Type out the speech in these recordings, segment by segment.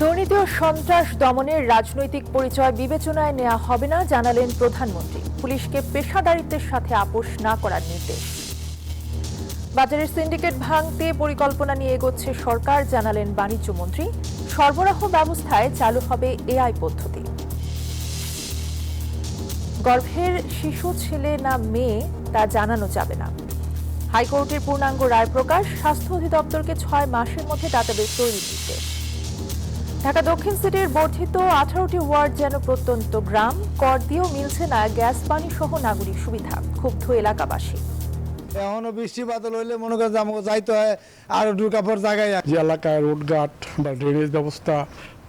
দুর্নীতি ও সন্ত্রাস দমনের রাজনৈতিক পরিচয় বিবেচনায় নেওয়া হবে না জানালেন প্রধানমন্ত্রী। পুলিশকে পেশাদারিত্বের সাথে আপোষ না করার নির্দেশ। বাজারের সিন্ডিকেট ভাঙতে পরিকল্পনা নিয়ে এগোচ্ছে সরকার জানালেন বাণিজ্যমন্ত্রী। সরবরাহ ব্যবস্থায় চালু হবে এআই পদ্ধতি। গর্ভের শিশু ছেলে না মেয়ে তা জানানো যাবে না। হাইকোর্টের পূর্ণাঙ্গ রায় প্রকাশ। স্বাস্থ্য অধিদপ্তরকে 6 মাসের মধ্যে ডাটাবেস তৈরির নির্দেশ। ঢাকা দক্ষিণ সিটির বর্ধিত 18টি ওয়ার্ড যেন প্রত্যন্ত গ্রাম। কর দিয়েও মিলছে না গ্যাস পানি সহ নাগরিক সুবিধা। ক্ষুব্ধ এলাকাবাসী। এখনো বৃষ্টি বাদল হইলে মনে করেন যে আমাকে যাইতে হয় আরো ঢুকাপর জায়গায়। যে এলাকায় রোডঘাট বা ড্রেনেজ ব্যবস্থা,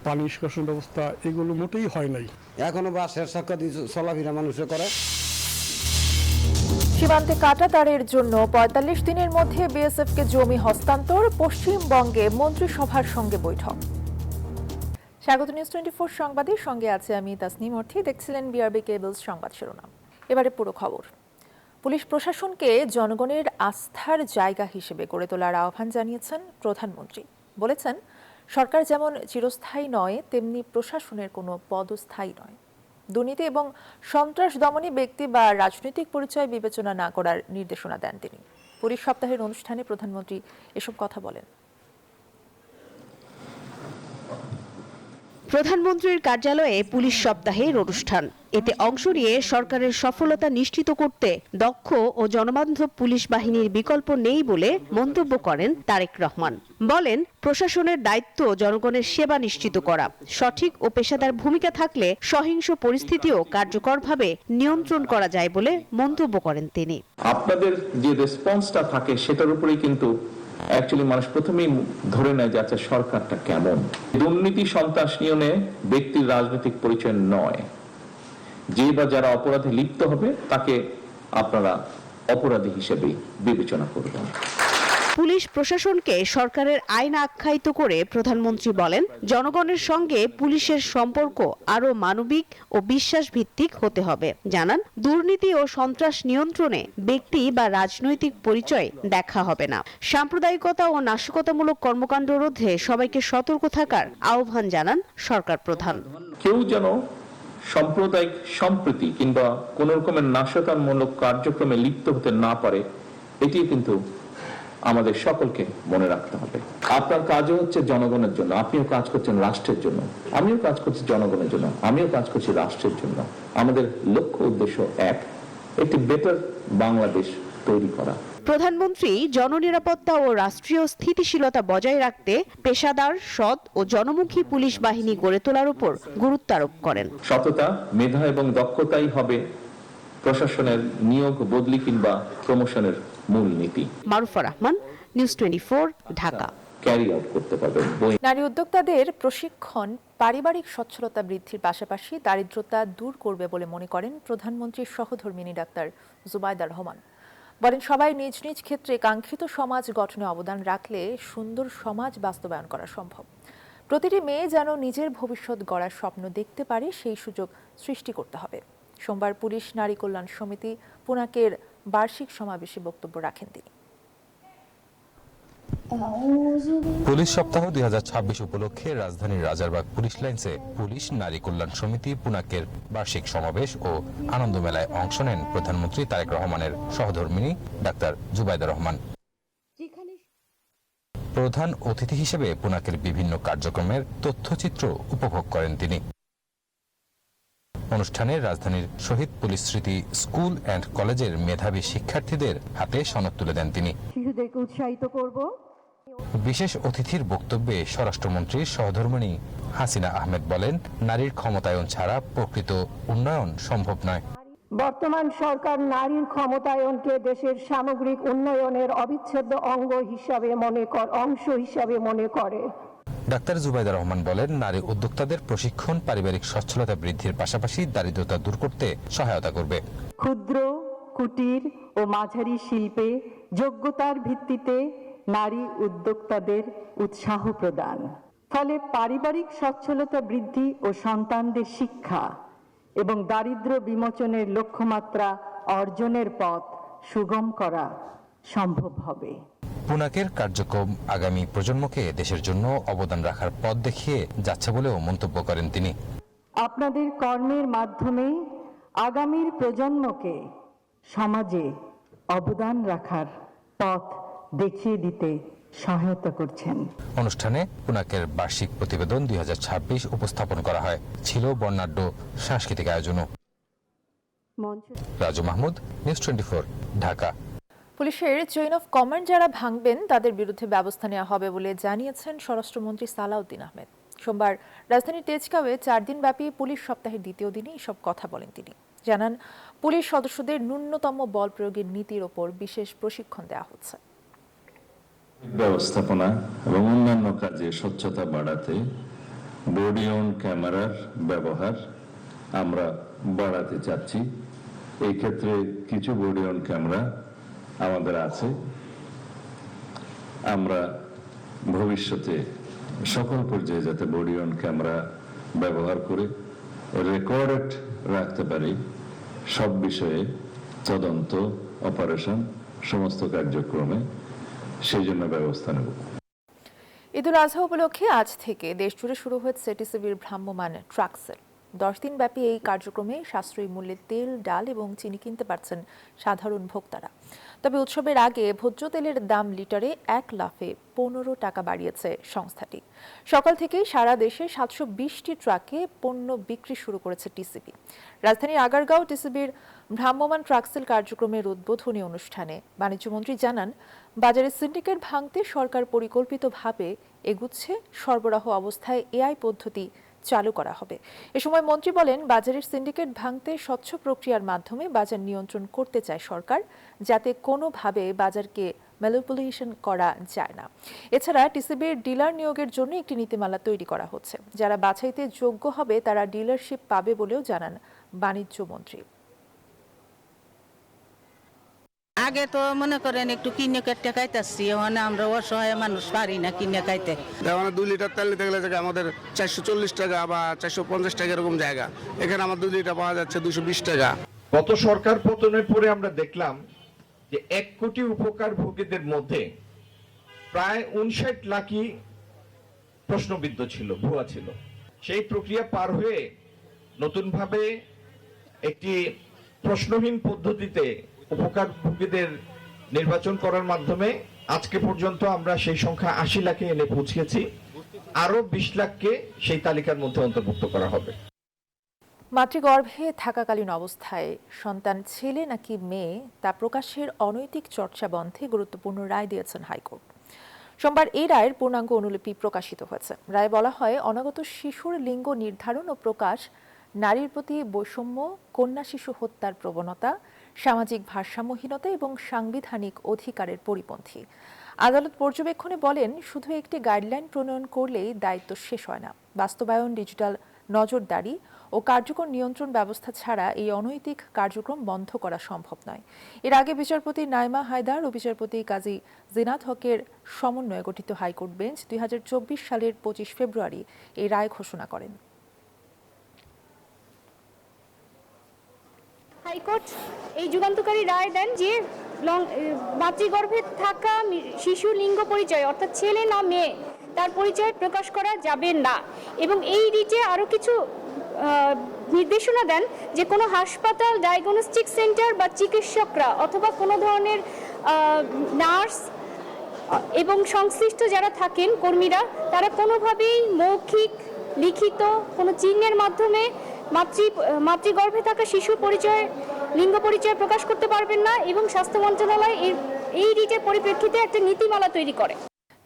পানি নিষ্কাশন ব্যবস্থা এগুলো মোটেই হয় নাই। এখনো বাসের সাক্ষা চলাফেরা মানুষে করে। সীমান্তে কাঁটাতারের জন্য ৪৫ দিনের মধ্যে বিএসএফকে জমি হস্তান্তর। পশ্চিমবঙ্গে মন্ত্রিসভার সঙ্গে বৈঠক। স্বাগত নিউজ 24 সংবাদের সঙ্গে আছে আমি তাসনিম অর্থী। দেখছিলেন বিআরবি কেবলস সংবাদ শিরোনাম। এবারে পুরো খবর। পুলিশ প্রশাসনকে জনগণের আস্থার জায়গা হিসেবে গড়ে তোলার আহ্বান জানিয়েছেন প্রধানমন্ত্রী। বলেছেন, সরকার যেমন চিরস্থায়ী নয়, তেমনি প্রশাসনের কোনো পদস্থায়ী নয়। দুর্নীতি এবং সন্ত্রাস দমনে ব্যক্তি বা রাজনৈতিক পরিচয় বিবেচনা না করার নির্দেশনা দেন তিনি। পুলিশ সপ্তাহের অনুষ্ঠানে প্রধানমন্ত্রী এসব কথা বলেন। প্রধানমন্ত্রীর কার্যালয়ে পুলিশ সপ্তাহের অনুষ্ঠান। এতে অংশ নিয়ে সরকারের সফলতা নিশ্চিত করতে দক্ষ ও জনবান্ধব পুলিশ বাহিনীর বিকল্প নেই বলে মন্তব্য করেন তারেক রহমান। বলেন, প্রশাসনের দায়িত্ব জনগণের সেবা নিশ্চিত করা। সঠিক ও পেশাদার ভূমিকা থাকলে সহিংস পরিস্থিতিও কার্যকরভাবে নিয়ন্ত্রণ করা যায় বলে মন্তব্য করেন তিনি। আপনাদের যে রেসপন্সটা থাকে সেটার উপরেই কিন্তু অ্যাকচুয়ালি মানুষ প্রথমেই ধরে নেয় যে আচ্ছা সরকারটা কেমন। দুর্নীতি সন্ত্রাস নিয়মে ব্যক্তির রাজনৈতিক পরিচয় নয়। যে বা যারা অপরাধে লিপ্ত হবে তাকে আপনারা অপরাধী হিসেবে বিবেচনা করবেন। পুলিশ প্রশাসনকে সরকারের আইন আখ্যায়িত করে প্রধানমন্ত্রী বলেন, জনগণের সঙ্গে পুলিশের সম্পর্ক আরও মানবিক ও বিশ্বাস ভিত্তিক হতে হবে। জানান, দুর্নীতি ও সন্ত্রাস নিয়ন্ত্রণে ব্যক্তি বা রাজনৈতিক পরিচয় দেখা হবে না। সাম্প্রদায়িকতা ও নাশকতামূলক কর্মকাণ্ড রোধে সবাইকে সতর্ক থাকার আহ্বান জানান সরকার প্রধান। কেউ যেন সাম্প্রদায়িক সম্প্রীতি কিংবা কোন রকমের নাশকতামূলক কার্যক্রমে লিপ্ত হতে না পারে, এটি কিন্তু আমাদের সকলকে মনে রাখতে হবে। আপনার কাজও হচ্ছে জনগণের জন্য। আপনিও কাজ করছেন রাষ্ট্রের জন্য, আমিও কাজ করছি জনগণের জন্য, আমিও কাজ করছি রাষ্ট্রের জন্য। আমাদের লক্ষ্য উদ্দেশ্য এক, একটি বেটার বাংলাদেশ তৈরি করা। প্রধানমন্ত্রী জননিরাপত্তা ও রাষ্ট্রীয় স্থিতিশীলতা বজায় রাখতে পেশাদার, সৎ ও জনমুখী পুলিশ বাহিনী গড়ে তোলার উপর গুরুত্ব আরোপ করেন। সততা, মেধা এবং দক্ষতাই হবে প্রশাসনের নিয়োগ, বদলি কিংবা প্রমোশনের মূল নীতি। Marufa Rahman, news 24, Dhaka. Carry out করতে পারবেন। নারী উদ্যোক্তাদের প্রশিক্ষণ পারিবারিক সচ্ছলতা বৃদ্ধির পাশাপাশি দারিদ্রতা দূর করবে বলে মনে করেন প্রধানমন্ত্রীর সহধর্মিণী ডাক্তার জুবাইদা রহমান। বলেন, সবাই নিজ নিজ ক্ষেত্রে কাঙ্ক্ষিত সমাজ গঠনে অবদান রাখলে সুন্দর সমাজ বাস্তবায়ন করা সম্ভব। প্রতিটি মেয়ে যেন নিজের ভবিষ্যৎ গড়ার স্বপ্ন দেখতে পারে, সেই সুযোগ সৃষ্টি করতে হবে। সোমবার পুলিশ নারী কল্যাণ সমিতি পুনাকের বার্ষিক সমাবেশে বক্তব্য রাখেন তিনি। পুলিশ সপ্তাহ 2026 উপলক্ষে রাজধানীর রাজারবাগ পুলিশ লাইন্সে পুলিশ নারী কল্যাণ সমিতি পুনাকের বার্ষিক সমাবেশ ও আনন্দ মেলায় অংশ নেন প্রধানমন্ত্রী তারেক রহমানের সহধর্মিণী ডাক্তার জুবাইদা রহমান। প্রধান অতিথি হিসেবে পুনাকের বিভিন্ন কার্যক্রমের তথ্যচিত্র উপভোগ করেন তিনি। অনুষ্ঠানে রাজধানীর শহীদ পুলিশ স্মৃতি স্কুল অ্যান্ড কলেজের মেধাবী শিক্ষার্থীদের হাতে সনদ তুলে দেন তিনি। শিশুদেরকে উৎসাহিত করব। বিশেষ অতিথির বক্তব্যে স্বরাষ্ট্রমন্ত্রী সহধর্মিণী হাসিনা আহমেদ বলেন, নারীর ক্ষমতায়ন ছাড়া প্রকৃত উন্নয়ন সম্ভব নয়। বর্তমান সরকার নারীর ক্ষমতায়নকে দেশের সামগ্রিক উন্নয়নের অবিচ্ছেদ্য অঙ্গ হিসাবে মনে করে। ডাক্তার জুবাইদা রহমান বলেন, নারী উদ্যোক্তাদের প্রশিক্ষণ পারিবারিক সচ্ছলতা বৃদ্ধির পাশাপাশি দারিদ্রতা দূর করতে সহায়তা করবে। ক্ষুদ্র, কুটির ও মাঝারি শিল্পে যোগ্যতার ভিত্তিতে নারী উদ্যোক্তাদের উৎসাহ প্রদান, ফলে পারিবারিক সচ্ছলতা বৃদ্ধি ও সন্তানদের শিক্ষা এবং দারিদ্র্য বিমোচনের লক্ষ্যমাত্রা অর্জনের পথ সুগম করা সম্ভব হবে। পুনাকের কার্যক্রম আগামী প্রজন্মকে দেশের জন্য অবদান রাখার পথ দেখিয়ে যাচ্ছে বলেও মন্তব্য করেন তিনি। আপনাদের কর্মের মাধ্যমে আগামীর প্রজন্মকে সমাজে অবদান রাখার পথ দেখিয়ে দিতে সহায়তা করছেন। অনুষ্ঠানে পুনাকের বার্ষিক প্রতিবেদন 2026 উপস্থাপন করা হয়। ছিল বর্ণাঢ্য সাংস্কৃতিক আয়োজনও। রাজু মাহমুদ, নিউজ 24, ঢাকা। পুলিশের চেইন অফ কমান্ড যারা ভাঙবেন তাদের বিরুদ্ধে ব্যবস্থা নেওয়া হবে বলে জানিয়েছেন স্বরাষ্ট্রমন্ত্রী সালাউদ্দিন আহমেদ। সোমবার রাজধানীর তেজগাঁওয়ে 4 দিনব্যাপী পুলিশ সপ্তাহের দ্বিতীয় দিনে এসব কথা বলেন তিনি। জানান, পুলিশ সদস্যদের ন্যূনতম বল প্রয়োগের নীতির ওপর বিশেষ প্রশিক্ষণ দেওয়া হচ্ছে। ব্যবস্থাপনা এবং অন্যান্য কাজে স্বচ্ছতা বাড়াতে বডি অন ক্যামেরার ব্যবহার আমরা বাড়াতে চাচ্ছি। এই ক্ষেত্রে কিছু বডি অন ক্যামেরা আমাদের আছে। আমরা ভবিষ্যতে সকল পর্যায়ে যাতে বডি অন ক্যামেরা ব্যবহার করে রেকর্ডেড রাখতে পারি সব বিষয়ে, তদন্ত, অপারেশন, সমস্ত কার্যক্রমে, সেই জন্য ব্যবস্থা নেব। ঈদুল আজহা উপলক্ষে আজ থেকে দেশজুড়ে শুরু হয়েছে টিসিবির ভ্রাম্যমাণ ট্রাক সেল। 10 দিন ব্যাপী এই কার্যক্রমে সাশ্রয়ী মূল্যে তেল, ডাল এবং চিনি কিনতে পারছেন সাধারণ ভোক্তারা। তবে উৎসবের আগে ভোজ্য তেলের দাম লিটারে 1 লাফে 15 টাকা বাড়িয়েছে সংস্থাটি। সকাল থেকেই সারা দেশে 720টি ট্রাকে পণ্য বিক্রি শুরু করেছে টিসিবি। রাজধানীর আগারগাঁও টিসিবির ভ্রাম্যমাণ ট্রাক সেল কার্যক্রমের উদ্বোধনী অনুষ্ঠানে বাণিজ্যমন্ত্রী জানান, বাজারে সিন্ডিকেট ভাঙতে সরকার পরিকল্পিতভাবে এগুচ্ছে। সরবরাহ অবস্থায় এআই পদ্ধতি চালু করা হবে। এ সময় মন্ত্রী বলেন, বাজারের সিন্ডিকেট ভাঙতে স্বচ্ছ প্রক্রিয়ার মাধ্যমে বাজার নিয়ন্ত্রণ করতে চায় সরকার, যাতে কোনোভাবে বাজারকে ম্যানিপুলেশন করা যায় না। এছাড়া টিসিবির ডিলার নিয়োগের জন্য একটি নীতিমালা তৈরি করা হচ্ছে। যারা বাছাইতে যোগ্য হবে তারা ডিলারশিপ পাবে বলেও জানান বাণিজ্য মন্ত্রী। আগে তো মনে করেন একটু কিনে কেটে খাইতেছি, মানে আমরা অসহায় মানুষ পারি না কিনে খাইতে। 2 লিটার তেল নিতে গেলে আমাদের 440 টাকা বা 450 টাকা এরকম জায়গা, এখানে আমার 2 লিটার পাওয়া যাচ্ছে 220 টাকা। গত সরকার পতনের পরে আমরা দেখলাম যে 1 কোটি উপকারভোগীদের মধ্যে প্রায় 59 লাখই প্রশ্নবিদ্ধ ছিল, ভুয়া ছিল। সেই প্রক্রিয়া পার হয়ে নতুনভাবে একটি প্রশ্নহীন পদ্ধতিতে উপকারভোগীদের নির্বাচন করার মাধ্যমে আজকে পর্যন্ত আমরা সেই সংখ্যা 80 লাখে এনে পৌঁছেছি। আরো 20 লাখকে সেই তালিকার মধ্যে অন্তর্ভুক্ত করা হবে। মাতৃগর্ভে থাকাকালীন অবস্থায় সন্তান ছেলে নাকি মেয়ে তা প্রকাশের অনৈতিক চর্চা বন্ধে গুরুত্বপূর্ণ রায় দিয়েছেন হাইকোর্ট। সোমবার এই রায়ের পূর্ণাঙ্গ অনুলিপি প্রকাশিত হয়েছে। রায়ে বলা হয়, অনাগত শিশুর লিঙ্গ নির্ধারণ ও প্রকাশ নারীর প্রতি বৈষম্য, কন্যা শিশু হত্যার প্রবণতা, সামাজিক ভারসাম্যহীনতা এবং সাংবিধানিক অধিকারের পরিপন্থী। আদালত পর্যবেক্ষণে বলেন, শুধু একটি গাইডলাইন প্রণয়ন করলেই দায়িত্ব শেষ হয় না। বাস্তবায়ন, ডিজিটাল নজরদারি ও কার্যকর নিয়ন্ত্রণ ব্যবস্থা ছাড়া এই অনৈতিক কার্যক্রম বন্ধ করা সম্ভব নয়। এর আগে বিচারপতি নাইমা হায়দার ও বিচারপতি কাজী জিনাত হকের সমন্বয়ে গঠিত হাইকোর্ট বেঞ্চ 2024 সালের 25 ফেব্রুয়ারি এই রায় ঘোষণা করেন। হাইকোর্ট এই যুগান্তকারী রায় দেন যে মাতৃগর্ভে থাকা শিশু লিঙ্গ পরিচয় অর্থাৎ ছেলে না মেয়ে তার পরিচয় প্রকাশ করা যাবে না, এবং এই রিটে আরও কিছু নির্দেশনা দেন যে কোনো হাসপাতাল, ডায়াগনস্টিক সেন্টার বা চিকিৎসকরা অথবা কোনো ধরনের নার্স এবং সংশ্লিষ্ট যারা থাকেন কর্মীরা, তারা কোনোভাবেই মৌখিক, লিখিত কোনো চিহ্নের মাধ্যমে মাতৃগর্ভে থাকা শিশুর পরিচয়, লিঙ্গ পরিচয় প্রকাশ করতে পারবেন না, এবং স্বাস্থ্য মন্ত্রণালয় এই রিটের পরিপ্রেক্ষিতে একটা নীতিমালা তৈরি করে।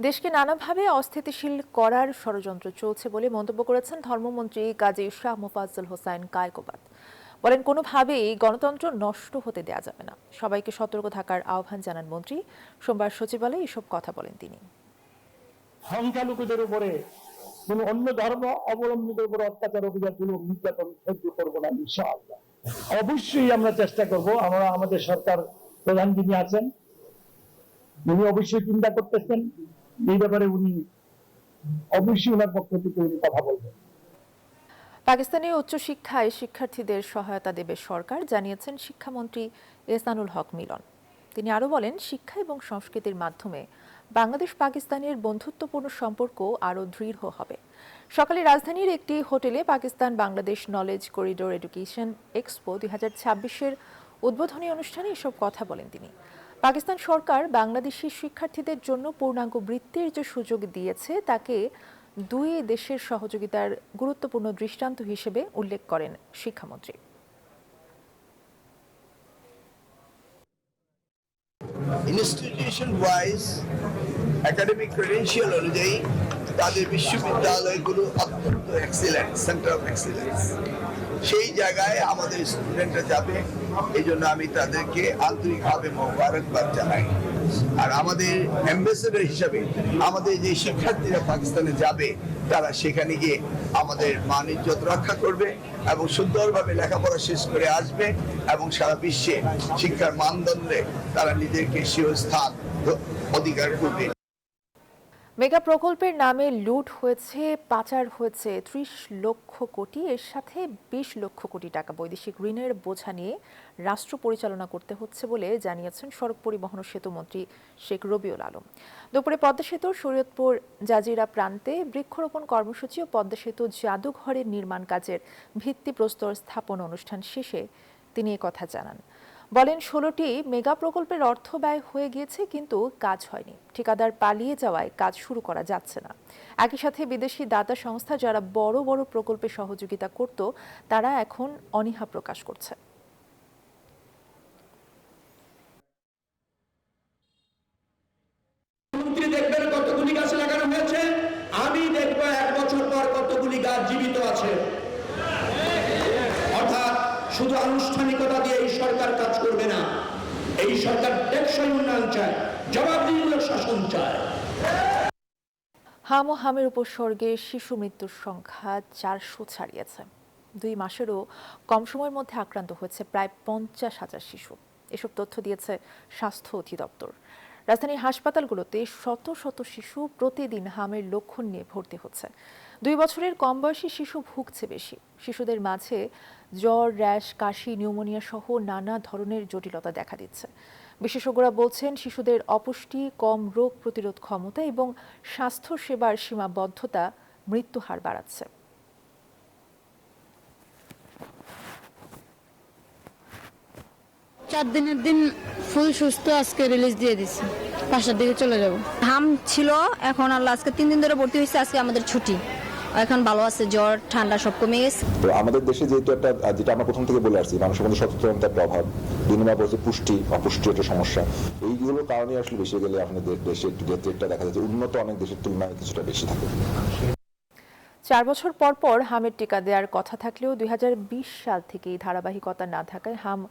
দেশকে নানাভাবে অস্থিতিশীল করার ষড়যন্ত্র চলছে বলে মন্তব্য করেছেন ধর্মমন্ত্রী কাজী শাহ মোফাজ্জল হোসাইন কায়কোবাদ। বলেন, কোনোভাবেই গণতন্ত্র নষ্ট হতে দেয়া যাবে না। সবাইকে সতর্ক থাকার আহ্বান জানান মন্ত্রী। সোমবার সচিবালয়ে এসব কথা বলেন তিনি। সংখ্যালঘুদের উপরে কোন অন্য ধর্ম অবলম্বীদের উপর অত্যাচার, অভিযান, নির্যাতন সহ্য করবো না ইনশাআল্লাহ। অবশ্যই আমরা চেষ্টা করব। আমরা আমাদের সরকার প্রধান যিনি আছেন উনি অবশ্যই চিন্তা করতেছেন এই ব্যাপারে, উনি অবশ্যই ওনার পক্ষ থেকে উনি কথা বলবেন। পাকিস্তানের উচ্চশিক্ষায় শিক্ষার্থীদের সহায়তা দেবে সরকার, জানিয়েছেন শিক্ষামন্ত্রী এহসানুল হক মিলন। তিনি আরও বলেন, শিক্ষা এবং সংস্কৃতির মাধ্যমে বাংলাদেশ পাকিস্তানের বন্ধুত্বপূর্ণ সম্পর্ক আরও দৃঢ় হবে। সকালে রাজধানীর একটি হোটেলে Pakistan Bangladesh knowledge corridor education expo 2026-এর উদ্বোধনী অনুষ্ঠানে এসব কথা বলেন তিনি। পাকিস্তান সরকার বাংলাদেশি শিক্ষার্থীদের জন্য পূর্ণাঙ্গ বৃত্তির যে সুযোগ দিয়েছে তাকে দুই দেশের সহযোগিতার গুরুত্বপূর্ণ দৃষ্টান্ত হিসেবে উল্লেখ করেন শিক্ষামন্ত্রী। ইনস্টিটিউশন ওয়াইজ একাডেমিক ক্রেডেনশিয়াল অনুযায়ী তাদের বিশ্ববিদ্যালয়গুলো অত্যন্ত এক্সিলেন্ট, সেন্টার অফ এক্সিলেন্স। সেই জায়গায় আমাদের স্টুডেন্টরা যাবে, এই জন্য আমি তাদেরকে আন্তরিকভাবে মোবারকবাদ জানাই। আর আমাদের অ্যাম্বাসেডর হিসাবে আমাদের যে শিক্ষার্থীরা পাকিস্তানে যাবে তারা সেখানে গিয়ে আমাদের মান ইজ্জত রক্ষা করবে এবং সুন্দরভাবে লেখাপড়া শেষ করে আসবে এবং সারা বিশ্বে শিক্ষার মানদণ্ডে তারা নিজেকে স্থান অধিকার করবে। মেগা প্রকল্পের নামে লুট হয়েছে, পাচার হয়েছে 30 লক্ষ কোটি, এর সাথে 20 লক্ষ কোটি টাকা বৈদেশিক ঋণের বোঝা নিয়ে রাষ্ট্র পরিচালনা করতে হচ্ছে বলে জানিয়েছেন সড়ক পরিবহন ও সেতু মন্ত্রী শেখ রবিউল আলম। দুপুরে পদ্মা সেতুর শরীয়তপুর জাজিরা প্রান্তে বৃক্ষরোপণ কর্মসূচি ও পদ্মা সেতু জাদুঘরের নির্মাণ কাজের ভিত্তিপ্রস্তর স্থাপন অনুষ্ঠান শেষে তিনি একথা জানান। বলেন 16টি মেগা প্রকল্পের অর্থ ব্যয় হয়ে গিয়েছে, কিন্তু কাজ হয়নি। ঠিকাদার পালিয়ে যাওয়ায় কাজ শুরু করা যাচ্ছে না। একই সাথে বিদেশি দাতা সংস্থা যারা বড় বড় প্রকল্পে সহযোগিতা করত তারা এখন অনীহা প্রকাশ করছে। দেখবেন কতগুলি গাছ লাগানো হয়েছে, আমি দেখবো 1 বছর পর কতগুলি গাছ জীবিত আছে। অর্থাৎ শুধু আনুষ্ঠানিকতা দিয়ে এই সরকার কাজ করবে না, এই সরকার টেকসই উন্নয়ন চায়, জবাবদিহিমূলক শাসন চায়। হাম ও হামের উপসর্গে শিশু মৃত্যুর সংখ্যা 400 ছাড়িয়েছে। 2 মাসেরও কম সময়ের মধ্যে আক্রান্ত হয়েছে প্রায় 50,000 শিশু। এসব তথ্য দিয়েছে স্বাস্থ্য অধিদপ্তর। রাজধানীর হাসপাতালগুলোতে শত শত শিশু প্রতিদিন হামের লক্ষণ নিয়ে ভর্তি হচ্ছে। 2 বছরের কম বয়সী শিশু ভুগছে বেশি। শিশুদের মাঝে জ্বর, র্যাশ, কাশি, নিউমোনিয়া সহ নানা ধরনের জটিলতা দেখা দিচ্ছে। বিশেষজ্ঞরা বলছেন শিশুদের অপুষ্টি, কম রোগ প্রতিরোধ ক্ষমতা এবং স্বাস্থ্য সেবার সীমাবদ্ধতা মৃত্যুহার বাড়াচ্ছে। চার দিনের দিন ফুল সুস্থ, আজকে রিলিজ দিয়ে দিচ্ছে, 5টার দিকে চলে যাব। হাম ছিল, এখন আল্লাহ আজকে 3 দিন ধরে ভর্তি হয়েছে, আজকে আমাদের ছুটি, এখন ভালো আছে, জ্বর ঠান্ডা সব কমে গেছে। তো আমাদের দেশে যেহেতু একটা, যেটা আমরা প্রথম থেকে বলে আসছি, মানুষের মধ্যে সচেতনতার প্রভাব, 2 নম্বর বলছে পুষ্টি, অপুষ্টি একটা সমস্যা, এইগুলোর কারণে আসলে বেশি গেলে আপনাদের দেশে একটু ডেথ রেটটা দেখা যাচ্ছে উন্নত অনেক দেশের তুলনায় কিছুটা বেশি থাকে। 4 বছর পর পর হামের টিকা দেওয়ার কথা থাকলেও 2020 সাল থেকে ধারাবাহিকতা না থাকায় হাম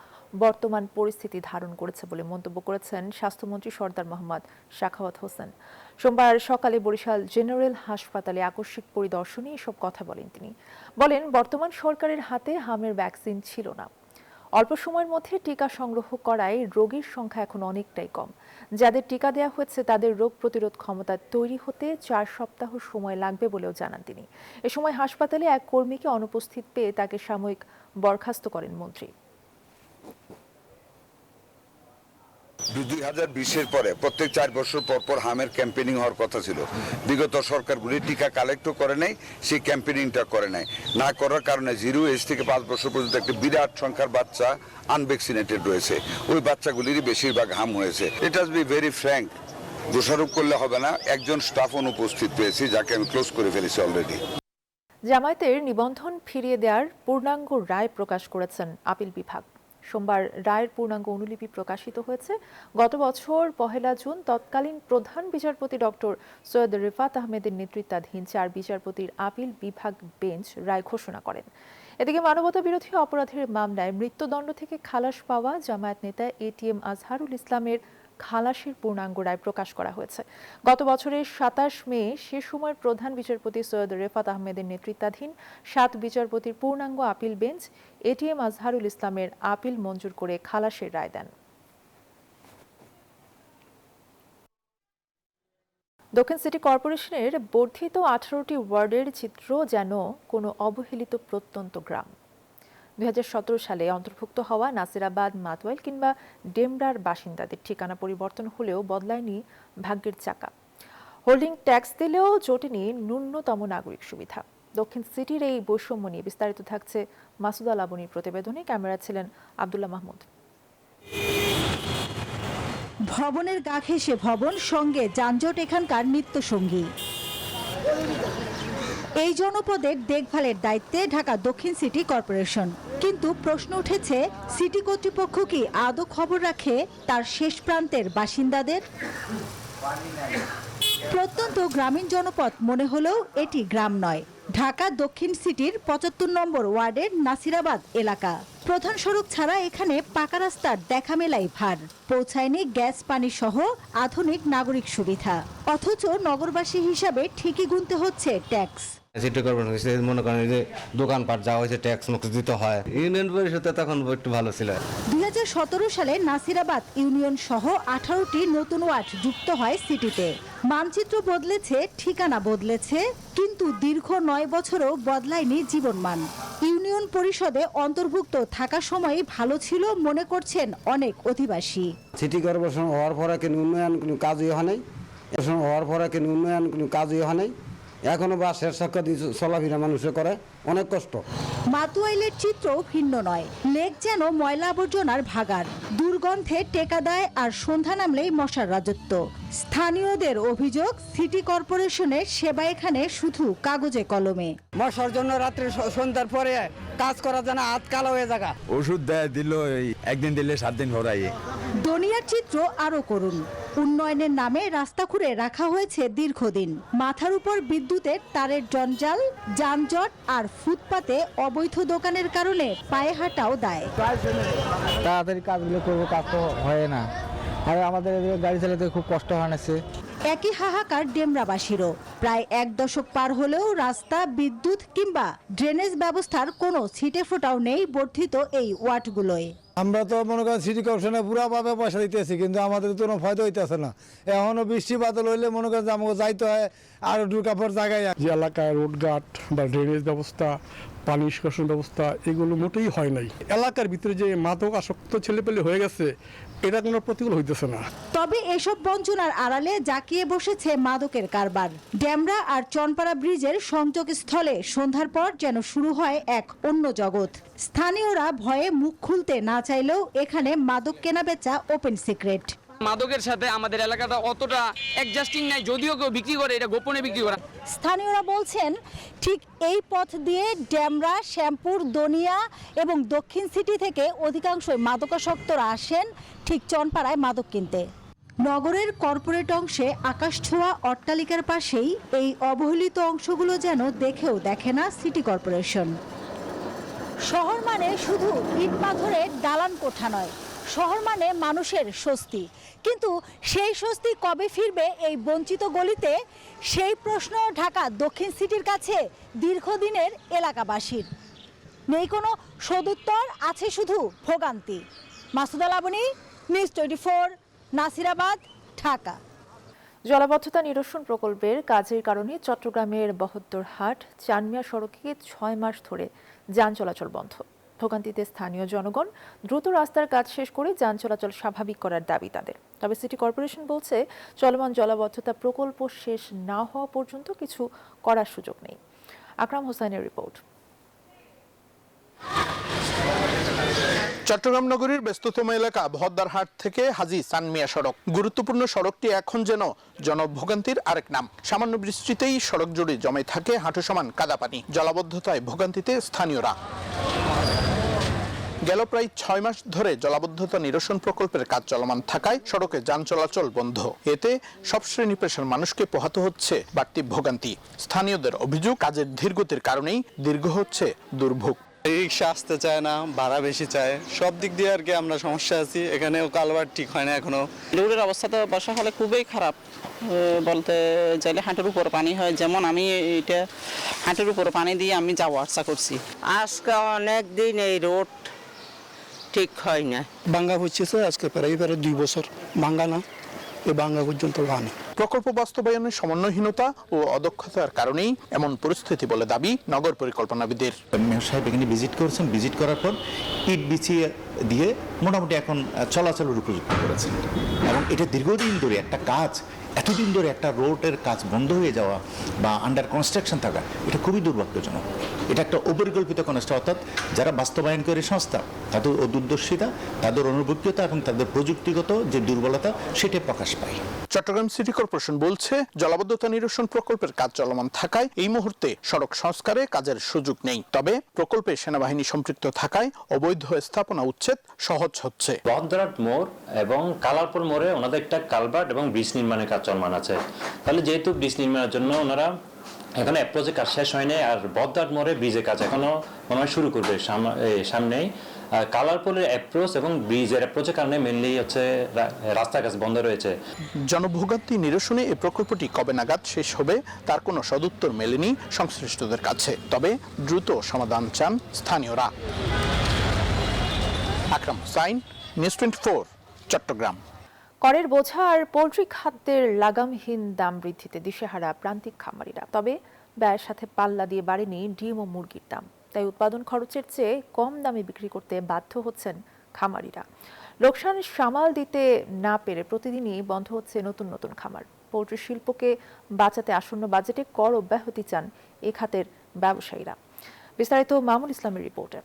বর্তমান পরিস্থিতি ধারণ করেছে বলে মন্তব্য করেছেন স্বাস্থ্যমন্ত্রী সরদার মোহাম্মদ সাখাওয়াত হোসেন। সোমবার সকালে বরিশাল জেনারেল হাসপাতালে আকস্মিক পরিদর্শনে এসব কথা বলেন তিনি। বলেন বর্তমান সরকারের হাতে হামের ভ্যাকসিন ছিল না। অল্প সময়ের মধ্যে টিকা সংগ্রহ করায় রোগীর সংখ্যা এখন অনেকটাই কম। যাদের টিকা দেওয়া হচ্ছে তাদের রোগ প্রতিরোধ ক্ষমতা তৈরি হতে 4 সপ্তাহ সময় লাগবে বলেও জানান তিনি। এ সময় হাসপাতালে এক কর্মীকে অনুপস্থিত পেয়ে তাকে সাময়িক বরখাস্ত করেন মন্ত্রী। 2020-এর পরে প্রত্যেক 4 বছর পর পর হামের ক্যাম্পেইনিং হওয়ার কথা ছিল। বিগত সরকারগুলি টিকা কালেক্টও করে নাই, সেই ক্যাম্পেইনিংটা করে নাই। না করার কারণে 0 এজ থেকে 5 বছর পর্যন্ত একটা বিরাট সংখ্যার বাচ্চা আনভ্যাকসিনেটেড রয়েছে। ওই বাচ্চাগুলিরই বেশিরভাগ হাম হয়েছে। ইট হাজ বি ভেরি ফ্র্যাঙ্ক, দোষারোপ করলে হবে না। একজন স্টাফ অনুপস্থিত পেয়েছি, যাকে আমি ক্লোজ করে ফেলেছি অলরেডি। জামায়াতের নিবন্ধন ফিরিয়ে দেওয়ার পূর্ণাঙ্গ রায় প্রকাশ করেছেন আপিল বিভাগ। সোমবার রায়ের পূর্ণাঙ্গ অনুলিপি প্রকাশিত হয়েছে। গত বছর 1 জুন তৎকালীন প্রধান বিচারপতি ডক্টর সৈয়দ রিফাত আহমেদের নেতৃত্বাধীন 4 বিচারপতির আপিল বিভাগ বেঞ্চ রায় ঘোষণা করেন। এদিকে মানবতা বিরোধী অপরাধের মামলায় মৃত্যুদণ্ড থেকে খালাস পাওয়া জামায়াত নেতা এটিএম আজহারুল ইসলামের খালাসের পূর্ণাঙ্গ রায় প্রকাশ করা হয়েছে। গত বছরের 27 মে সে সময় প্রধান বিচারপতি সৈয়দ রেফাত আহমেদের নেতৃত্বাধীন 7 বিচারপতির পূর্ণাঙ্গ আপিল বেঞ্চ এটিএম আজহারুল ইসলামের আপিল মঞ্জুর করে খালাসের রায় দেন। দক্ষিণ সিটি কর্পোরেশনের বর্ধিত 18টি ওয়ার্ডের চিত্র যেন কোনো অবহেলিত প্রত্যন্ত গ্রাম। 2017 সালে অন্তর্ভুক্ত হওয়া নাসিরাবাদ, মাতোয়াইল কিংবা ডেমরার বাসিন্দাদের ঠিকানা পরিবর্তন হলেও বদলায়নি ভাগ্যের চাকা। হোল্ডিং ট্যাক্স দিলেও জোটেনি ন্যূনতম নাগরিক সুবিধা। দক্ষিণ সিটির এই বৈষম্য নিয়ে বিস্তারিত থাকছে মাসুদা লাবনীর প্রতিবেদনে। ক্যামেরা ছিলেন আব্দুল্লাহ মাহমুদ। ভবনের গা ঘেঁষে ভবন, সঙ্গে যানজট এখানকার নিত্য সঙ্গী। এই জনপদের দেখভালের দায়িত্বে ঢাকা দক্ষিণ সিটি কর্পোরেশন। কিন্তু প্রশ্ন উঠেছে, সিটি কর্তৃপক্ষ কি আদৌ খবর রাখে তার শেষ প্রান্তের বাসিন্দাদের? প্রত্যন্ত গ্রামীণ জনপদ মনে হলেও এটি গ্রাম নয়। ঢাকা দক্ষিণ সিটির 75 নম্বর ওয়ার্ডের নাসিরাবাদ এলাকা। প্রধান সড়ক ছাড়া এখানে পাকা রাস্তার দেখা মেলাই ভার। পৌঁছায়নি গ্যাস, পানি সহ আধুনিক নাগরিক সুবিধা। অথচ নগরবাসী হিসাবে ঠিকই গুনতে হচ্ছে ট্যাক্স। সিটি কর্পোরেশন মনে করেন যে দোকানপাট যা হয়েছে ট্যাক্স মুক্ত দিতে হয়। ইউনিয়ন পরিষদে তখন একটু ভালো ছিল। 2017 সালে নাসিরাবাদ ইউনিয়ন সহ 18টি নতুন ওয়ার্ড যুক্ত হয় সিটিতে। মানচিত্র বদলেছে, ঠিকানা বদলেছে, কিন্তু দীর্ঘ 9 বছরও বদলায়নি জীবনমান। ইউনিয়ন পরিষদে অন্তর্ভুক্ত থাকা সময় ভালো ছিল মনে করছেন অনেক অধিবাসী। সিটি কর্পোরেশন হওয়ার পরে কিন্তু উন্নয়ন কোনো কাজই হয় নাই। এখনো বাসের সংখ্যা দিয়ে চলাফেরা মানুষে করে, অনেক কষ্ট। মাতোয়াইলের চিত্র ভিন্ন নয়। লেক যেন ময়লা আবর্জনার ভাগাড়। দুর্গন্ধে টেকা দেয়, আর সন্ধ্যা নামলেই মশার রাজত্ব। স্থানীয়দের অভিযোগ, সিটি কর্পোরেশনের সেবা এখানে শুধু কাগজে কলমে। মশার জন্য রাত্রে সন্ধ্যার পরে কাজ করা যায় না, হাত কালো হয়ে যাগা। ওষুধ দেয়, দিল একদিন দিলে 7 দিন ভরাই। দুনিয়ার চিত্র আরো করুন। উন্নয়নের নামে রাস্তা খুঁড়ে রাখা হয়েছে দীর্ঘদিন। মাথার উপর বিদ্যুতের তারের জঞ্জাল, যানজট আর ফুটপাতে অবৈধ দোকানের কারণে পায়ে হাঁটাও দায়। তাড়াতাড়ি কাজগুলো করবো, কাজ তো হয় না। আর আমাদের গাড়ি চালাতে খুব কষ্ট হয়েছে। একই হাহাকার ডেমরাবাসীরও। প্রায় 1 দশক পার হলেও রাস্তা, বিদ্যুৎ কিংবা ড্রেনেজ ব্যবস্থার কোনো ছিটে ফোঁটাও নেই বর্ধিত এই ওয়ার্ডগুলোয়। আমরা তো মনে করেন সিটি কর্পোরেশনে পুরাভাবে পয়সা দিতেছি, কিন্তু আমাদের তো কোনো ফায়দা হইতেছে না। এখনো বৃষ্টি বাদল হইলে মনে করেন যে আমাকে যাইতে হয় আর ঢুকাপড় জায়গায়। যে এলাকায় রোডঘাট বা ড্রেনেজ ব্যবস্থা, পানি নিষ্কাশন ব্যবস্থা, এগুলো মোটেই হয় নাই। এলাকার ভিতরে যে মাদক আসক্ত ছেলেপেলে হয়ে গেছে, এটা কোনো প্রতিকূল হইতেছে না। তবে এসব বঞ্চনার আড়ালে জাকিয়ে বসেছে মাদকের কারবার। ডেমরা আর চনপাড়া ব্রিজের সংযোগস্থলে সন্ধ্যার পর যেন শুরু হয় এক অন্য জগৎ। স্থানীয়রা ভয়ে মুখ খুলতে না চাইলেও এখানে মাদক কেনাবেচা ওপেন সিক্রেট। মাদকের সাথে আমাদের এলাকাটা অতটা অ্যাডজাস্টিং নাই, যদিও কেউ বিক্রি করে, এটা গোপনে বিক্রি করে। স্থানীয়রা বলছেন, ঠিক এই পথ দিয়ে ডেমরা, শ্যামপুর, দনিয়া এবং দক্ষিণ সিটি থেকে অধিকাংশই মাদকাসক্তরা আসেন ঠিক চনপাড়ায় মাদক কিনতে। নগরের কর্পোরেট অংশে আকাশছোঁয়া অট্টালিকার পাশেই এই অবহেলিত অংশগুলো যেন দেখেও দেখে না সিটি কর্পোরেশন। শহর মানে শুধু ইট পাথরের দালান কোঠা নয়, শহর মানে মানুষের স্বস্তি। কিন্তু সেই স্বস্তি কবে ফিরবে এই বঞ্চিত গলিতে, সেই প্রশ্ন ঢাকা দক্ষিণ সিটির কাছে দীর্ঘদিনের এলাকাবাসীর। নেই কোনো সদুত্তর, আছে শুধু ভোগান্তি। মাসুদা লাবনী, নিউজ 24, নাসিরাবাদ, ঢাকা। জলাবদ্ধতা নিরসন প্রকল্পের কাজের কারণে চট্টগ্রামের বহদ্দরহাট চানমিয়া সড়কে 6 মাস ধরে যান চলাচল বন্ধ। ভোগান্তিতে স্থানীয় জনগণ। দ্রুত রাস্তার কাজ শেষ করে যান চলাচল স্বাভাবিক করার দাবি তাদের। তবে সিটি কর্পোরেশন বলছে, চলমান জলাবদ্ধতা প্রকল্প শেষ না হওয়া পর্যন্ত কিছু করার সুযোগ নেই। আকরাম হোসেনের রিপোর্ট। চট্টগ্রাম নগরীর ব্যস্ততম এলাকা বহদ্দারহাট থেকে হাজী চানমিয়া সড়ক। গুরুত্বপূর্ণ সড়কটি এখন যেন জনভোগান্তির আরেক নাম। সামান্য বৃষ্টিতেই সড়ক জুড়ে জমে থাকে হাঁটু সমান কাদা পানি। জলাবদ্ধতায় ভোগান্তিতে স্থানীয়রা। গেল প্রায় 6 মাস ধরে জলাবদ্ধতা নিরসন প্রকল্পের কাজ চলমান থাকায় সড়কে যান চলাচল বন্ধ। এতে সব শ্রেণী পেশার মানুষকে পোহাতে হচ্ছে বাড়তি ভোগান্তি। স্থানীয়দের অভিযোগ, কাজের ধীরগতির কারণেই দীর্ঘ হচ্ছে দুর্ভোগ। রিক্সা আসতে চায় না, ভাড়া বেশি চায়, সব দিক দিয়ে আর কি আমরা সমস্যা আছি। এখানেও কালভার্ট ঠিক হয় না এখনো। রোডের অবস্থা তো বর্ষাকালে খুবই খারাপ, বলতে চাইলে হাঁটুর উপর পানি হয়। যেমন আমি এটা হাঁটুর উপর পানি দিয়ে আমি যাওয়া আসা করছি। আজকে অনেক দিন এই রোড ঠিক হয় না। ভাঙ্গা হচ্ছে আজকে প্রায় 2 বছর ভাঙ্গা না। এই ভাঙ্গা পর্যন্ত পানি। প্রকল্প বাস্তবায়নের সমন্বয়হীনতা ও অদক্ষতার কারণেই এমন পরিস্থিতি বলে দাবি নগর পরিকল্পনাবিদের। মেয়র সাহেব এখানে ভিজিট করেছেন, ভিজিট করার পর ইট বিছিয়ে দিয়ে মোটামুটি এখন চলাচলের উপযুক্ত করেছেন এবং এটা দীর্ঘদিন ধরে একটা কাজ, এতদিন ধরে একটা রোডের কাজ বন্ধ হয়ে যাওয়া বা আন্ডার কনস্ট্রাকশন থাকা, এটা খুবই দুর্ভাগ্যজনক। এটা একটা অপরিকল্পিত কনস্ট্রাকশন, অর্থাৎ যারা বাস্তবায়নকারী সংস্থা তাদের অদূরদর্শিতা, তাদের অনুভবজ্ঞতা এবং তাদের প্রযুক্তিগত যে দুর্বলতা সেটা প্রকাশ পায়। চট্টগ্রাম সিটি কর্পোরেশন বলছে জলাবদ্ধতা নিরসন প্রকল্পের কাজ চলমান থাকায় এই মুহূর্তে সড়ক সংস্কারে কাজের সুযোগ নেই। তবে প্রকল্পে সেনাবাহিনী সম্পৃক্ত থাকায় অবৈধ স্থাপনা উচ্ছেদ সহজ হচ্ছে। বহদ্দারহাট মোড় এবং কালারপুর মোড়ে ওনাদের একটা কালভার্ট এবং ব্রিজ নির্মাণের কাজ চলমান আছে। তাহলে যেহেতু ব্রিজ নির্মাণের জন্য ওনারা এখনো অ্যাপ্রোচের কাজ শেষ হয়নি, আর বহদ্দারহাট মোড়ে ব্রিজের কাজ এখনো মনে হয় শুরু করবে সামনেই। কালারপুরের অ্যাপ্রোচ এবং ব্রিজের অ্যাপ্রোচের কারণে মেনলি হচ্ছে রাস্তার কাজ বন্ধ রয়েছে। জনভোগান্তি নিরসনে এই প্রকল্পটি কবে নাগাদ শেষ হবে তার কোনো সদুত্তর মেলেনি সংশ্লিষ্টদের কাছে। তবে দ্রুত সমাধান চান স্থানীয়রা। আকরাম হুসাইন, নিউজ 24, চট্টগ্রাম। করের বোঝা আর পোল্ট্রি খাদ্যের লাগামহীন দাম বৃদ্ধিতে দিশেহারা প্রান্তিক খামারিরা। তবে ব্যয়ের সাথে পাল্লা দিয়ে বাড়েনি ডিম ও মুরগির দাম, তাই উৎপাদন খরচের চেয়ে কম দামে বিক্রি করতে বাধ্য হচ্ছেন খামারিরা। লোকসান সামাল দিতে না পেরে প্রতিদিনই বন্ধ হচ্ছে নতুন নতুন খামার। পোল্ট্রি শিল্পকে বাঁচাতে আসন্ন বাজেটে কর অব্যাহতি চান এ খাতের ব্যবসায়ীরা। বিস্তারিত মামুন ইসলামের রিপোর্টে।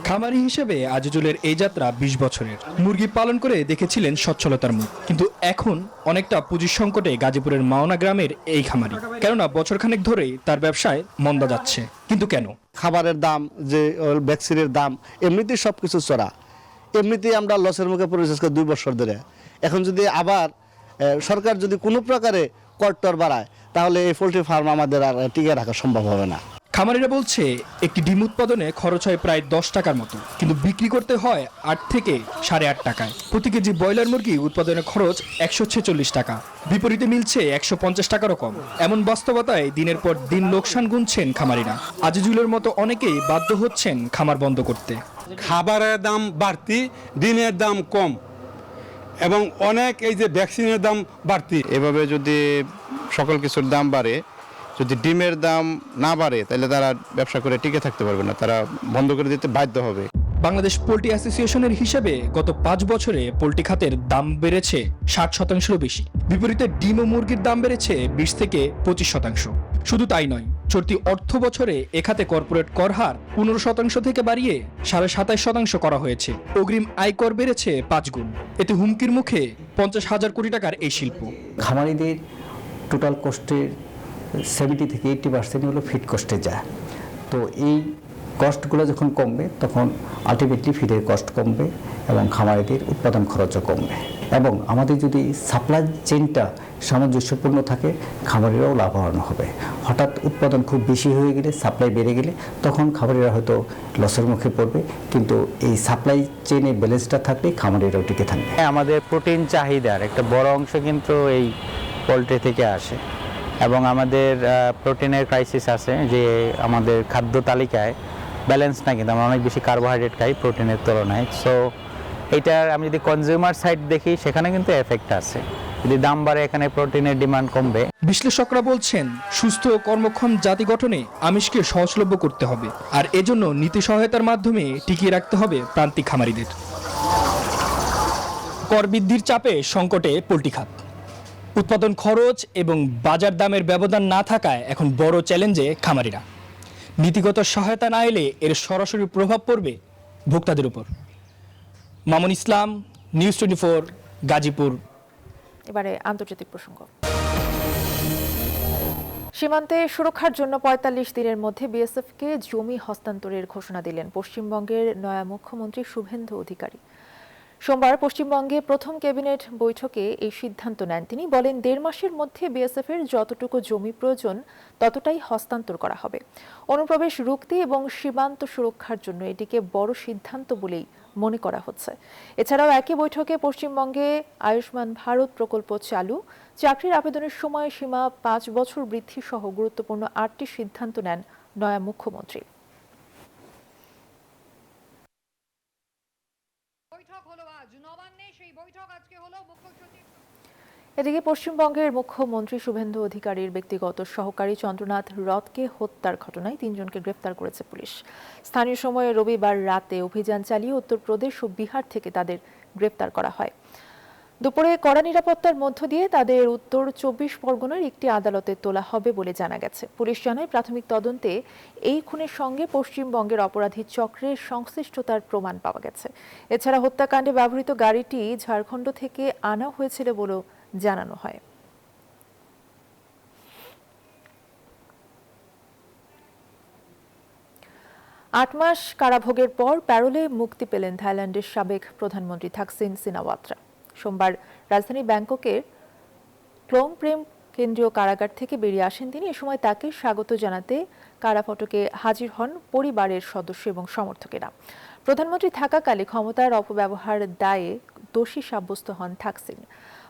খামারি হিসেবে আজিজুলের এই যাত্রা 20 বছরের। মুরগি পালন করে দেখেছিলেন সচ্ছলতার মুখ, কিন্তু এখন অনেকটা পুঁজির সংকটে গাজীপুরের মাওনা গ্রামের এই খামারি। কেননা বছরখানেক ধরেই তার ব্যবসায় মন্দা যাচ্ছে। কিন্তু কেন? খাবারের দাম, যে ভ্যাকসিনের দাম, এমনিতেই সবকিছু চড়া, এমনিতেই আমরা লসের মুখে পড়েছি 2 বছর ধরে। এখন যদি আবার সরকার যদি কোনো প্রকারে করটর বাড়ায় তাহলে এই পোল্ট্রি ফার্ম আমাদের আর টিকে রাখা সম্ভব হবে না। খামারিরা বলছে একটি ডিম উৎপাদনে খরচ হয় প্রায় 10 টাকার মতো, কিন্তু বিক্রি করতে হয় 8 থেকে 8.5 টাকায়। প্রতি কেজি ব্রয়লার মুরগি উৎপাদনের খরচ 146 টাকা, বিপরীতে মিলছে 150 টাকারও কম। এমন বাস্তবতায় দিনের পর দিন লোকসান গুনছেন খামারিরা। আজিজুলের মতো অনেকেই বাধ্য হচ্ছেন খামার বন্ধ করতে। খাবারের দাম বাড়তি, ডিমের দাম কম এবং অনেক এই যে ভ্যাকসিনের দাম বাড়তি। এভাবে যদি সকল কিছুর দাম বাড়ে, যদি ডিমের দাম না বাড়ে, তাহলে তারা ব্যবসা করে টিকে থাকতে পারবে না, তারা বন্ধ করে দিতে বাধ্য হবে। বাংলাদেশ পোল্ট্রি অ্যাসোসিয়েশনের হিসাবে গত 5 বছরে পোল্ট্রি খাতের দাম বেড়েছে 60%-এরও বেশি। বিপরীতে ডিম ও মুরগির দাম বেড়েছে 20 থেকে 25%। শুধু তাই নয়, চলতি অর্থ বছরে এ খাতে কর্পোরেট কর হার 15% থেকে বাড়িয়ে 27.5% করা হয়েছে। অগ্রিম আয়কর বেড়েছে 5 গুণ। এতে হুমকির মুখে 50,000 কোটি টাকার এই শিল্প। খামারিদের টোটাল কস্টের 70 থেকে 80% হলো ফিড কস্টে যায়। তো এই কস্টগুলো যখন কমবে তখন আলটিমেটলি ফিডের কস্ট কমবে এবং খামারিদের উৎপাদন খরচও কমবে। এবং আমাদের যদি সাপ্লাই চেইনটা সামঞ্জস্যপূর্ণ থাকে, খামারিরাও লাভবান হবে। হঠাৎ উৎপাদন খুব বেশি হয়ে গেলে, সাপ্লাই বেড়ে গেলে তখন খামারিরা হয়তো লসের মুখে পড়বে, কিন্তু এই সাপ্লাই চেইনে ব্যালেন্সটা থাকলে খামারিরাও টিকে থাকবে। আমাদের প্রোটিন চাহিদার একটা বড় অংশ কিন্তু এই পোলট্রি থেকে আসে এবং আমাদের প্রোটিনের ক্রাইসিস আছে, যে আমাদের খাদ্য তালিকায় ব্যালেন্স না, কিন্তু আমরা অনেক বেশি কার্বোহাইড্রেট খাই প্রোটিনের তুলনায়। সো এইটার আমি যদি কনজিউমার সাইড দেখি, সেখানে কিন্তু এফেক্ট আছে। যদি দাম বাড়ে, এখানে প্রোটিনের ডিমান্ড কমবে। বিশ্লেষকরা বলছেন সুস্থ ও কর্মক্ষম জাতি গঠনে আমিষকে সহজলভ্য করতে হবে, আর এজন্য নীতি সহায়তার মাধ্যমে টিকিয়ে রাখতে হবে প্রান্তিক খামারিদের। কর বৃদ্ধির চাপে সংকটে পোল্ট্রি খাত। উৎপাদন খরচ এবং বাজার দামের ব্যবধান না থাকায় এখন বড় চ্যালেঞ্জে খামারিরা। নীতিগত সহায়তা না এলে এর সরাসরি প্রভাব পড়বে ভোক্তাদের উপর। মামুন ইসলাম, নিউজ 24, গাজীপুর। এবারে আন্তর্জাতিক প্রসঙ্গ। সীমান্তে সুরক্ষার জন্য 45 দিনের মধ্যে বিএসএফকে জমি হস্তান্তরের ঘোষণা দিলেন পশ্চিমবঙ্গের নয়া মুখ্যমন্ত্রী শুভেন্দু অধিকারী। সোমবার পশ্চিমবঙ্গে প্রথম ক্যাবিনেট বৈঠকে এই সিদ্ধান্ত নেন তিনি। বলেন 1.5 মাসের মধ্যে বিএসএফ এর যতটুকু জমি প্রয়োজন ততটাই হস্তান্তর করা হবে। অনুপ্রবেশ রুখতে এবং সীমান্ত সুরক্ষার জন্য এটিকে বড় সিদ্ধান্ত বলেই মনে করা হচ্ছে। এছাড়াও একই বৈঠকে পশ্চিমবঙ্গে আয়ুষ্মান ভারত প্রকল্প চালু, চাকরির আবেদনের সময় সীমা 5 বছর বৃদ্ধি সহ গুরুত্বপূর্ণ 8টি সিদ্ধান্ত নেন নয়া মুখ্যমন্ত্রী। এদিকে পশ্চিমবঙ্গের মুখ্যমন্ত্রী শুভেন্দু অধিকারীর ব্যক্তিগত সহকারী চন্দ্রনাথ রথকে হত্যার ঘটনায় 3 জনকে গ্রেফতার করেছে পুলিশ। স্থানীয় সময়ে রবিবার রাতে অভিযান চালিয়ে উত্তরপ্রদেশ ও বিহার থেকে তাদের গ্রেফতার করা হয়। দুপুরে কড়া নিরাপত্তার মধ্য দিয়ে তাদের উত্তর 24 পরগনার একটি আদালতে তোলা হবে বলে জানা গেছে। পুলিশ জানায়, প্রাথমিক তদন্তে এই খুনের সঙ্গে পশ্চিমবঙ্গের অপরাধী চক্রের সংশ্লিষ্টতার প্রমাণ পাওয়া গেছে। এছাড়া হত্যাকাণ্ডে ব্যবহৃত গাড়িটি ঝাড়খণ্ড থেকে আনা হয়েছিল বলেও জানানো হয়। আট মাস কারাভোগের পর প্যারোলে মুক্তি পেলেন থাইল্যান্ডের সাবেক প্রধানমন্ত্রী থাকসিন সিনাওয়াত্রা। সোমবার রাজধানী ব্যাংককের ক্লোং প্রেম কেন্দ্রীয় কারাগার থেকে বেরিয়ে আসেন তিনি। এ সময় তাকে স্বাগত জানাতে কারাফটকে হাজির হন পরিবারের সদস্য এবং সমর্থকেরা। প্রধানমন্ত্রী থাকাকালে ক্ষমতার অপব্যবহার দায়ে দোষী সাব্যস্ত হন থাকসিন।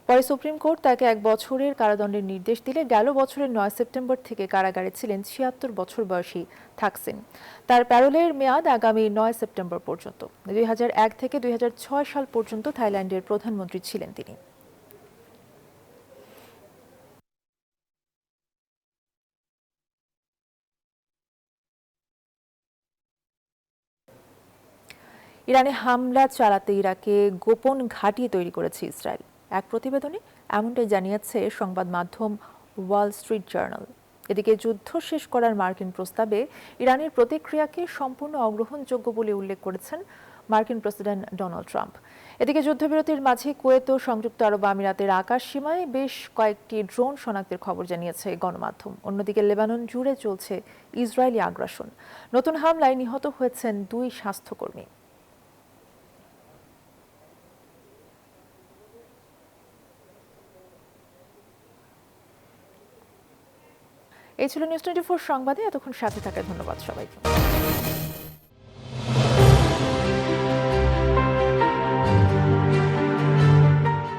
পরে সুপ্রিম কোর্ট তাকে 1 বছরের কারাদণ্ডের নির্দেশ দিলে গেল বছরের 9 সেপ্টেম্বর থেকে কারাগারে ছিলেন 76 বছর বয়সী থাকসিন। তার প্যারোলের মেয়াদ আগামী 9 সেপ্টেম্বর পর্যন্ত। 2001 থেকে 2006 সাল পর্যন্ত থাইল্যান্ডের প্রধানমন্ত্রী ছিলেন তিনি। ইরানে হামলা চালাতে ইরাকে গোপন ঘাঁটি তৈরি করেছে ইসরায়েল। এক প্রতিবেদনে এমনটাই জানিয়েছে সংবাদ মাধ্যম ওয়াল স্ট্রিট জার্নাল। এদিকে যুদ্ধ শেষ করার মার্কিন প্রস্তাবে ইরানের প্রতিক্রিয়াকে সম্পূর্ণ অগ্রহণযোগ্য বলে উল্লেখ করেছেন মার্কিন প্রেসিডেন্ট ডোনাল্ড ট্রাম্প। এদিকে যুদ্ধবিরতির মাঝে কুয়েত ও সংযুক্ত আরব আমিরাতের আকাশ সীমায় বেশ কয়েকটি ড্রোন শনাক্তের খবর জানিয়েছে গণমাধ্যম। অন্যদিকে লেবানন জুড়ে চলছে ইসরায়েলি আগ্রাসন। নতুন হামলায় নিহত হয়েছেন 2 স্বাস্থ্যকর্মী। এই ছিল নিউজ 24 সংবাদে। এতক্ষণ সাথে থাকার ধন্যবাদ সবাইকে।